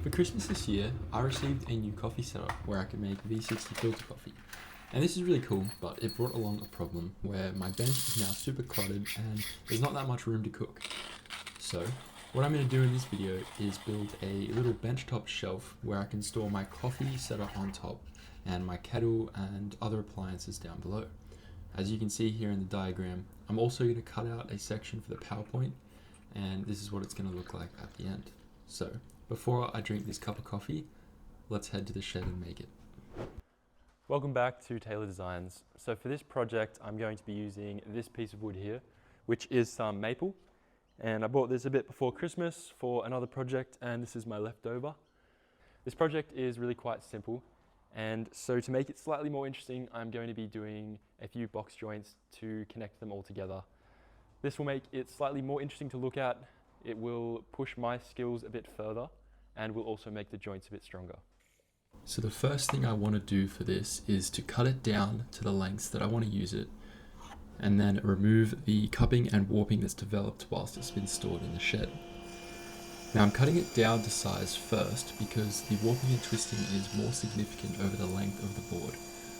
For Christmas this year, I received a new coffee setup where I could make V60 filter coffee. And this is really cool, but it brought along a problem where my bench is now super cluttered and there's not that much room to cook. So, what I'm going to do in this video is build a little benchtop shelf where I can store my coffee setup on top and my kettle and other appliances down below. As you can see here in the diagram, I'm also going to cut out a section for the PowerPoint, and this is what it's going to look like at the end. So, before I drink this cup of coffee, let's head to the shed and make it. Welcome back to Taylor Designs. So for this project, I'm going to be using this piece of wood here, which is some maple. And I bought this a bit before Christmas for another project, and this is my leftover. This project is really quite simple. And so to make it slightly more interesting, I'm going to be doing a few box joints to connect them all together. This will make it slightly more interesting to look at. It will push my skills a bit further and will also make the joints a bit stronger. So the first thing I want to do for this is to cut it down to the lengths that I want to use it, and then remove the cupping and warping that's developed whilst it's been stored in the shed. Now I'm cutting it down to size first because the warping and twisting is more significant over the length of the board.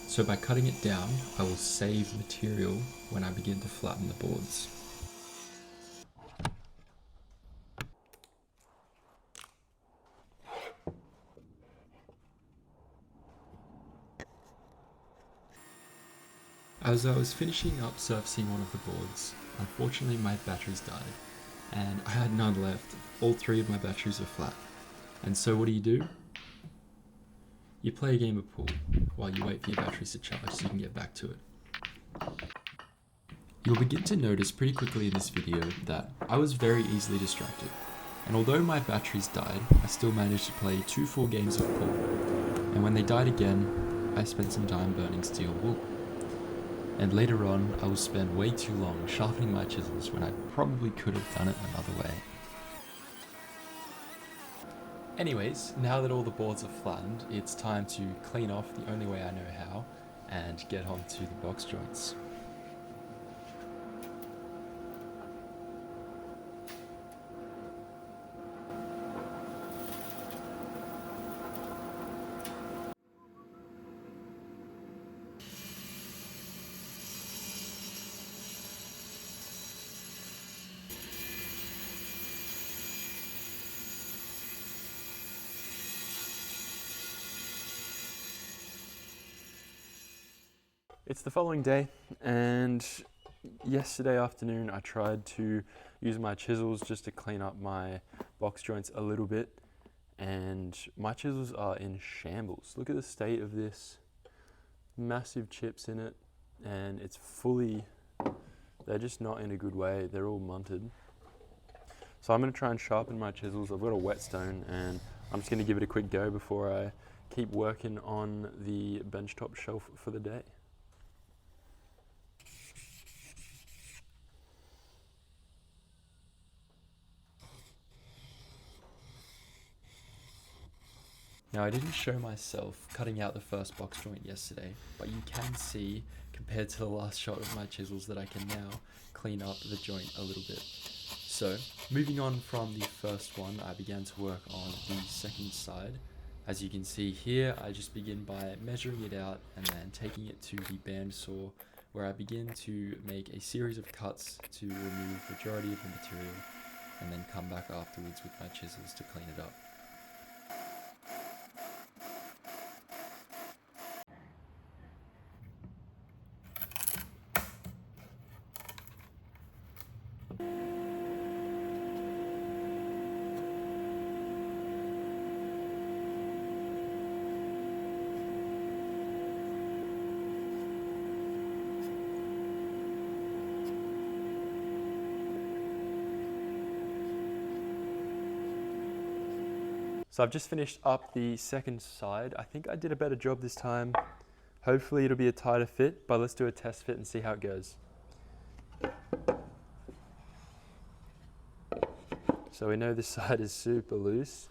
So by cutting it down, I will save material when I begin to flatten the boards. As I was finishing up surfacing one of the boards, unfortunately my batteries died, and I had none left. All three of my batteries are flat. And so what do? You play a game of pool while you wait for your batteries to charge so you can get back to it. You'll begin to notice pretty quickly in this video that I was very easily distracted. And although my batteries died, I still managed to play 2 full games of pool. And when they died again, I spent some time burning steel wool. And later on, I will spend way too long sharpening my chisels when I probably could have done it another way. Anyways, now that all the boards are flattened, it's time to clean off the only way I know how and get onto the box joints. It's the following day, and yesterday afternoon I tried to use my chisels just to clean up my box joints a little bit, and my chisels are in shambles. Look at the state of this. Massive chips in it, and they're just not in a good way. They're all munted. So I'm going to try and sharpen my chisels. I've got a whetstone, and I'm just going to give it a quick go before I keep working on the benchtop shelf for the day. Now I didn't show myself cutting out the first box joint yesterday, but you can see, compared to the last shot of my chisels, that I can now clean up the joint a little bit. So, moving on from the first one, I began to work on the second side. As you can see here, I just begin by measuring it out and then taking it to the bandsaw, where I begin to make a series of cuts to remove the majority of the material, and then come back afterwards with my chisels to clean it up. So I've just finished up the second side. I think I did a better job this time. Hopefully it'll be a tighter fit, but let's do a test fit and see how it goes. So we know this side is super loose.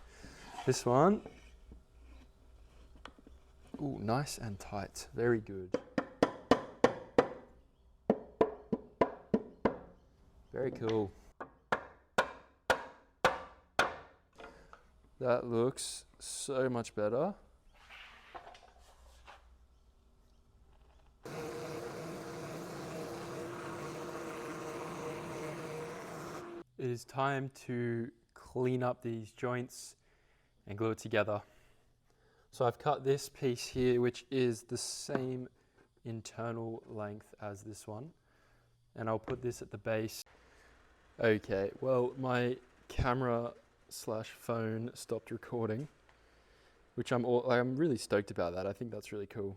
This one, ooh, nice and tight, very good. Very cool. That looks so much better. It is time to clean up these joints and glue it together. So I've cut this piece here, which is the same internal length as this one, and I'll put this at the base. Okay, well, my camera slash phone stopped recording, which I'm really stoked about that. I think that's really cool.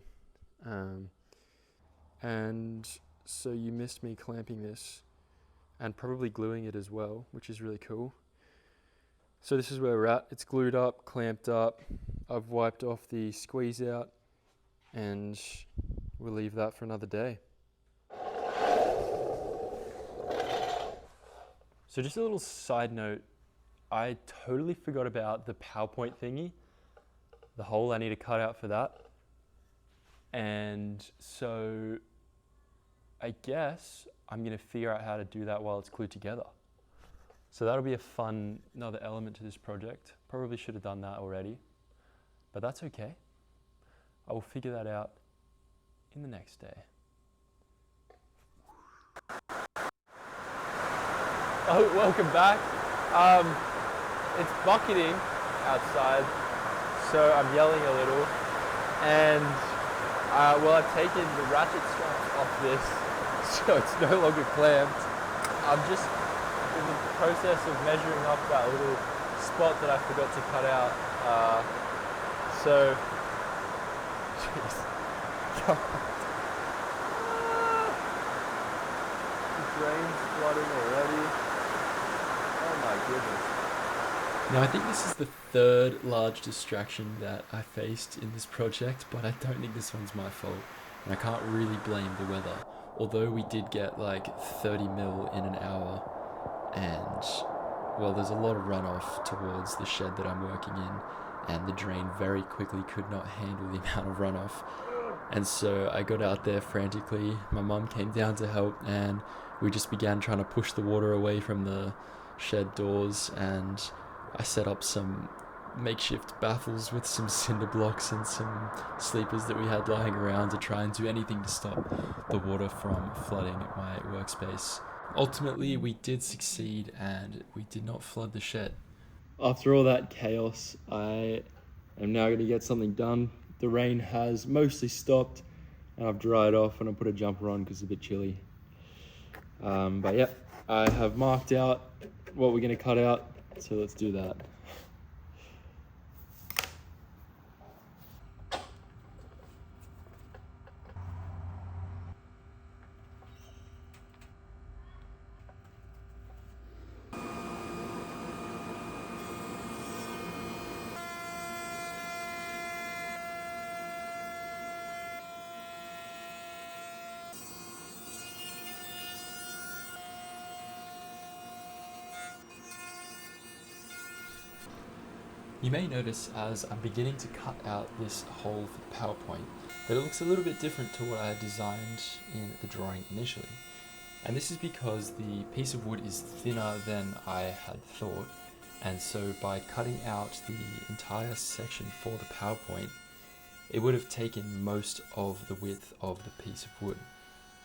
And so you missed me clamping this and probably gluing it as well, which is really cool. So this is where we're at. It's glued up, clamped up. I've wiped off the squeeze out, and we'll leave that for another day. So just a little side note, I totally forgot about the PowerPoint thingy, the hole I need to cut out for that. And so I guess I'm gonna figure out how to do that while it's glued together. So that'll be another element to this project. Probably should have done that already, but that's okay. I will figure that out in the next day. Oh, welcome back. It's bucketing outside, so I'm yelling a little. And well, I've taken the ratchet straps off this, so it's no longer clamped. I'm just in the process of measuring up that little spot that I forgot to cut out. So, jeez. The drain's flooding already. Oh my goodness. Now, I think this is the third large distraction that I faced in this project, but I don't think this one's my fault, and I can't really blame the weather. Although we did get like 30 mil in an hour, and well, there's a lot of runoff towards the shed that I'm working in, and the drain very quickly could not handle the amount of runoff. And so I got out there frantically. My mum came down to help, and we just began trying to push the water away from the shed doors, and I set up some makeshift baffles with some cinder blocks and some sleepers that we had lying around to try and do anything to stop the water from flooding my workspace. Ultimately, we did succeed, and we did not flood the shed. After all that chaos, I am now going to get something done. The rain has mostly stopped, and I've dried off, and I put a jumper on because it's a bit chilly. But yeah, I have marked out what we're going to cut out, so let's do that. You may notice as I'm beginning to cut out this hole for the PowerPoint that it looks a little bit different to what I had designed in the drawing initially. And this is because the piece of wood is thinner than I had thought, and so by cutting out the entire section for the PowerPoint, it would have taken most of the width of the piece of wood,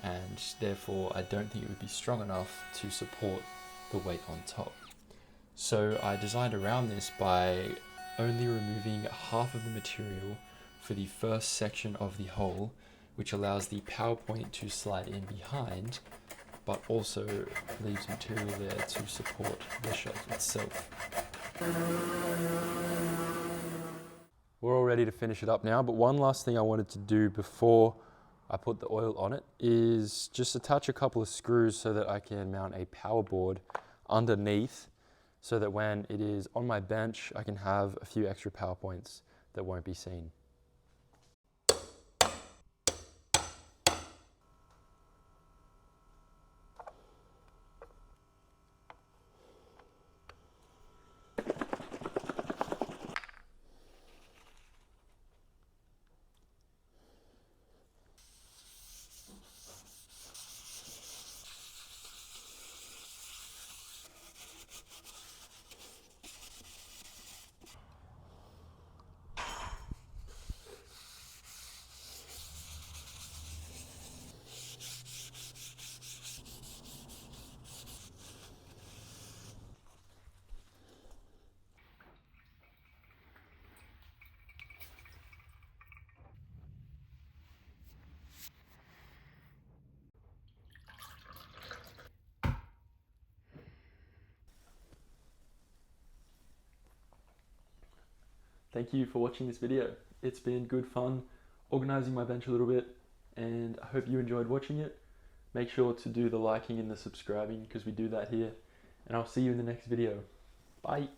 and therefore I don't think it would be strong enough to support the weight on top. So I designed around this by only removing half of the material for the first section of the hole, which allows the PowerPoint to slide in behind, but also leaves material there to support the shelf itself. We're all ready to finish it up now, but one last thing I wanted to do before I put the oil on it is just attach a couple of screws so that I can mount a power board underneath, so that when it is on my bench, I can have a few extra PowerPoints that won't be seen. thank you for watching this video. It's been good fun organizing my bench a little bit, and I hope you enjoyed watching it. Make sure to do the liking and the subscribing because we do that here, and I'll see you in the next video. Bye.